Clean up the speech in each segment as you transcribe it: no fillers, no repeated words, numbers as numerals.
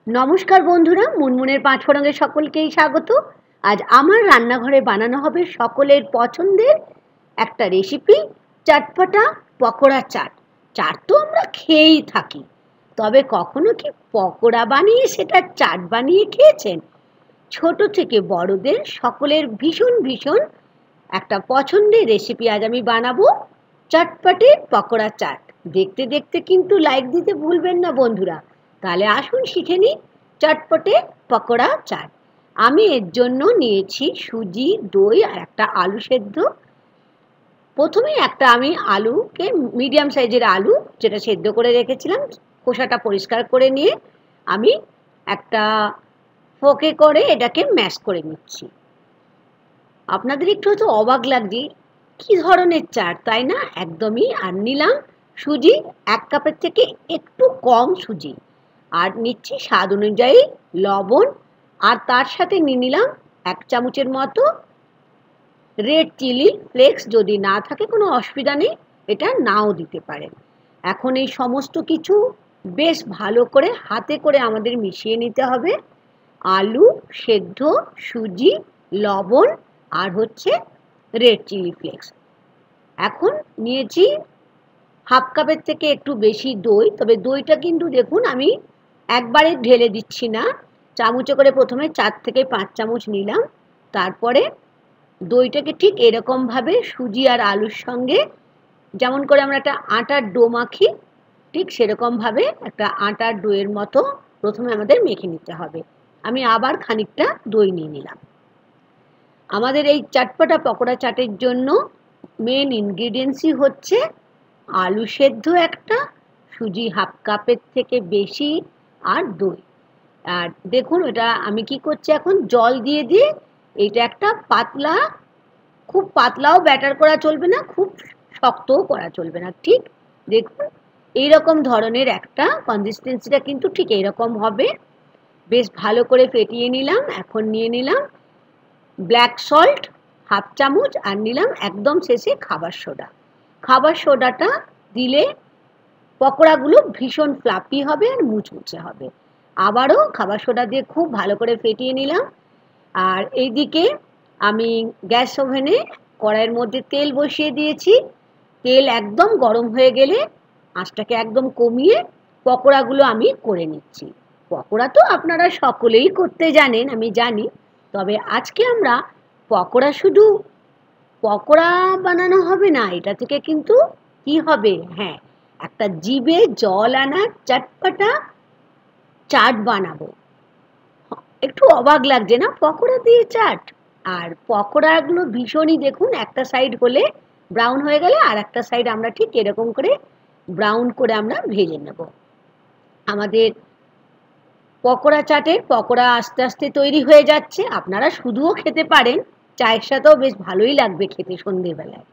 নমস্কার বন্ধুরা, মুনমুনের পাঁচফোড়নে সকলকেই স্বাগত। আজ আমার রান্নাঘরে বানানো হবে সকলের পছন্দের একটা রেসিপি, চটপটা পকোড়া চাট। চাট তো আমরা খেয়েই থাকি, তবে কখনো কি পকোড়া বানিয়ে সেটা চাট বানিয়ে খেয়েছেন? ছোট থেকে বড়দের সকলের ভীষণ ভীষণ একটা পছন্দের রেসিপি আজ আমি বানাবো, চটপটে পকোড়া চাট। দেখতে দেখতে কিন্তু লাইক দিতে ভুলবেন না বন্ধুরা। তাহলে আসুন শিখে নিই চটপটে পকোড়া চাট। আমি এর জন্য নিয়েছি সুজি, দই আর একটা আলু সেদ্ধ। প্রথমেই আমি আলুকে, মিডিয়াম সাইজের আলু যেটা সেদ্ধ করে রেখেছিলাম, খোসাটা পরিষ্কার করে নিয়ে আমি একটা ফোকে করে এটাকে ম্যাশ করে নিচ্ছি। আপনাদের একটু হয়তো অবাক লাগছে, কী ধরনের চাট, তাই না? একদমই। আর নিলাম সুজি 1 কাপের থেকে একটু কম সুজি, আর নিচ্ছি স্বাদ অনুযায়ী লবণ, আর তার সাথে নিয়ে নিলাম 1 চামচের মতো রেড চিলি ফ্লেক্স। যদি না থাকে কোনো অসুবিধা নেই, এটা নাও দিতে পারেন। এখন এই সমস্ত কিছু বেশ ভালো করে হাতে করে আমাদের মিশিয়ে নিতে হবে। আলু সেদ্ধ, সুজি, লবণ আর হচ্ছে রেড চিলি ফ্লেক্স। এখন নিয়েছি হাফ কাপের থেকে একটু বেশি দই, তবে দইটা কিন্তু দেখুন আমি একবারে ঢেলে দিচ্ছি না, চামচে করে প্রথমে 4 থেকে 5 চামচ নিলাম। তারপরে দইটাকে ঠিক এরকমভাবে সুজি আর আলুর সঙ্গে, যেমন করে আমরা একটা আটার ডো মাখি, ঠিক সেরকমভাবে একটা আটার ডোয়ের মতো প্রথমে আমাদের মেখে নিতে হবে। আমি আবার খানিকটা দই নিয়ে নিলাম। আমাদের এই চটপটা পকোড়া চাটের জন্য মেন ইনগ্রিডিয়েন্টসই হচ্ছে আলু সেদ্ধ একটা, সুজি হাফ কাপের থেকে বেশি, আর দই। আর দেখুন এটা আমি কি করছি, এখন জল দিয়ে দিয়ে এটা একটা পাতলা, খুব পাতলাও ব্যাটার করা চলবে না, খুব শক্তও করা চলবে না। ঠিক দেখুন এইরকম ধরনের একটা কনসিস্টেন্সিটা কিন্তু ঠিক এইরকম হবে। বেশ ভালো করে ফেটিয়ে নিলাম। এখন নিয়ে নিলাম ব্ল্যাক সল্ট হাফ চামচ, আর নিলাম একদম শেষে খাবার সোডা। খাবার সোডাটা দিলে পকোড়াগুলো ভীষণ ফ্লাফি হবে আর মুচমুচে হবে। আবারও খাবার সোডা দিয়ে খুব ভালো করে ফেটিয়ে নিলাম। আর এইদিকে আমি গ্যাস ওভেনে কড়াইয়ের মধ্যে তেল বসিয়ে দিয়েছি। তেল একদম গরম হয়ে গেলে আঁচটাকে একদম কমিয়ে পকোড়াগুলো আমি করে নিচ্ছি। পকোড়া তো আপনারা সকলেই করতে জানেন, আমি জানি, তবে আজকে আমরা শুধু পকোড়া বানানো হবে না, এটা থেকে কিন্তু কি হবে, হ্যাঁ, একটা জিভে জল আনা চটপটা চাট বানাবো। একটু অবাক লাগছে না, পকোড়া দিয়ে চাট? আর পকোড়াগুলো ভীষণই, দেখুন একটা সাইড হলে ব্রাউন হয়ে গেলে আর একটা সাইড আমরা ঠিক এরকম করে ব্রাউন করে আমরা ভেজে নেব। আমাদের পকোড়া চাটের পকোড়া আস্তে আস্তে তৈরি হয়ে যাচ্ছে। আপনারা শুধুও খেতে পারেন, চায়ের সাথেও বেশ ভালোই লাগবে খেতে সন্ধেবেলায়।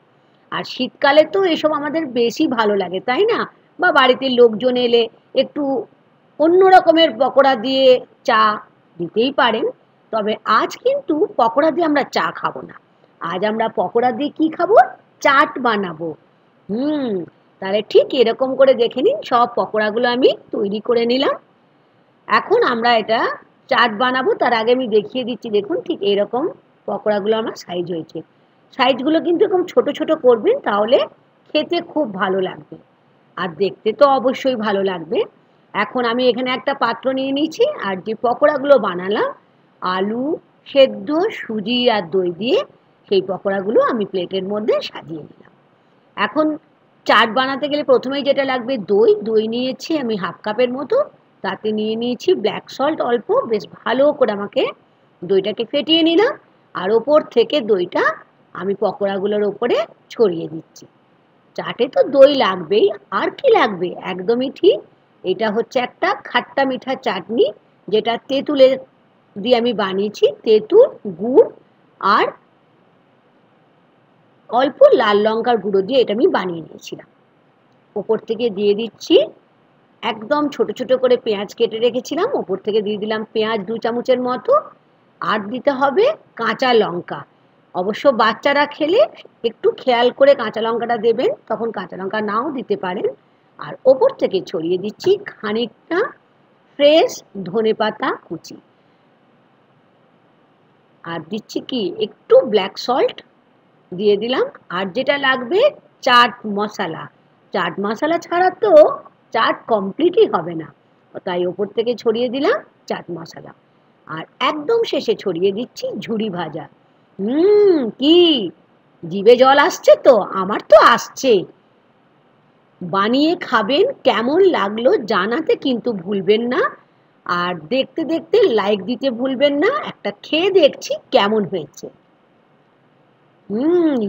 আর শীতকালে তো এসব আমাদের বেশি ভালো লাগে, তাই না? বা বাড়িতে লোকজন এলে একটু অন্য রকমের পকোড়া দিয়ে চা দিতেই পারেন। তবে আজ কিন্তু পকোড়া দিয়ে আমরা চা খাবো না, আজ আমরা পকোড়া দিয়ে কি খাবো, চাট বানাবো। তাহলে ঠিক এরকম করে দেখে নিন, সব পকোড়াগুলো আমি তৈরি করে নিলাম। এখন আমরা এটা চাট বানাবো, তার আগে আমি দেখিয়ে দিচ্ছি। দেখুন ঠিক এরকম পকোড়াগুলো আমার সাইজ হয়েছে। সাইজগুলো কিন্তু এরকম ছোট ছোট করবেন, তাহলে খেতে খুব ভালো লাগবে আর দেখতে তো অবশ্যই ভালো লাগবে। এখন আমি এখানে একটা পাত্র নিয়ে নিয়েছি, আর যে পকোড়াগুলো বানালাম আলু সেদ্ধ, সুজি আর দই দিয়ে, সেই পকোড়াগুলো আমি প্লেটের মধ্যে সাজিয়ে নিলাম। এখন চাট বানাতে গেলে প্রথমেই যেটা লাগবে দই। দই নিয়েছি আমি হাফ কাপের মতো, তাতে নিয়ে নিয়েছি ব্ল্যাক সল্ট অল্প, বেশ ভালো করে আমাকে দইটাকে ফেটিয়ে নিলাম। আর ওপর থেকে দইটা আমি পকোড়াগুলোর ওপরে ছড়িয়ে দিচ্ছি। চাটে তো দই লাগবেই, আর কি লাগবে, একদমই ঠিক। এটা হচ্ছে একটা খাট্টা মিঠা চাটনি, যেটা তেঁতুলের দিয়ে আমি বানিয়েছি। তেঁতুল, গুড় আর অল্প লাল লঙ্কার গুঁড়ো দিয়ে এটা আমি বানিয়ে নিয়েছিলাম। ওপর থেকে দিয়ে দিচ্ছি একদম ছোট ছোট করে পেঁয়াজ কেটে রেখেছিলাম, ওপর থেকে দিয়ে দিলাম পেঁয়াজ 2 চামচের মতো, আর দিতে হবে কাঁচা লঙ্কা। অবশ্য বাচ্চারা খেলে একটু খেয়াল করে কাঁচা লঙ্কাটা দেবেন, তখন কাঁচা লঙ্কা নাও দিতে পারেন। আর ওপর থেকে ছড়িয়ে দিচ্ছি খানিকটা ফ্রেশ ধনেপাতা কুচি, আর দিচ্ছি কি একটু ব্ল্যাক সল্ট দিয়ে দিলাম। আর যেটা লাগবে চাট মশলা, চাট মশলা ছাড়া তো চাট কমপ্লিটই হবে না, তাই ওপর থেকে ছড়িয়ে দিলাম চাট মশলা। আর একদম শেষে ছড়িয়ে দিচ্ছি ঝুরি ভাজা। কি জিভে জল আসছে তো, আমার তো আসছে। বানিয়ে খাবেন, কেমন লাগলো জানাতে কিন্তু ভুলবেন না। আর দেখতে দেখতে লাইক দিতে ভুলবেন না। একটা খেয়ে দেখছি কেমন হয়েছে।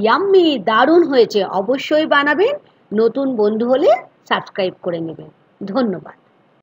ইয়াম্মি, দারুণ হয়েছে। অবশ্যই বানাবেন। নতুন বন্ধু হলে সাবস্ক্রাইব করে নেবেন। ধন্যবাদ।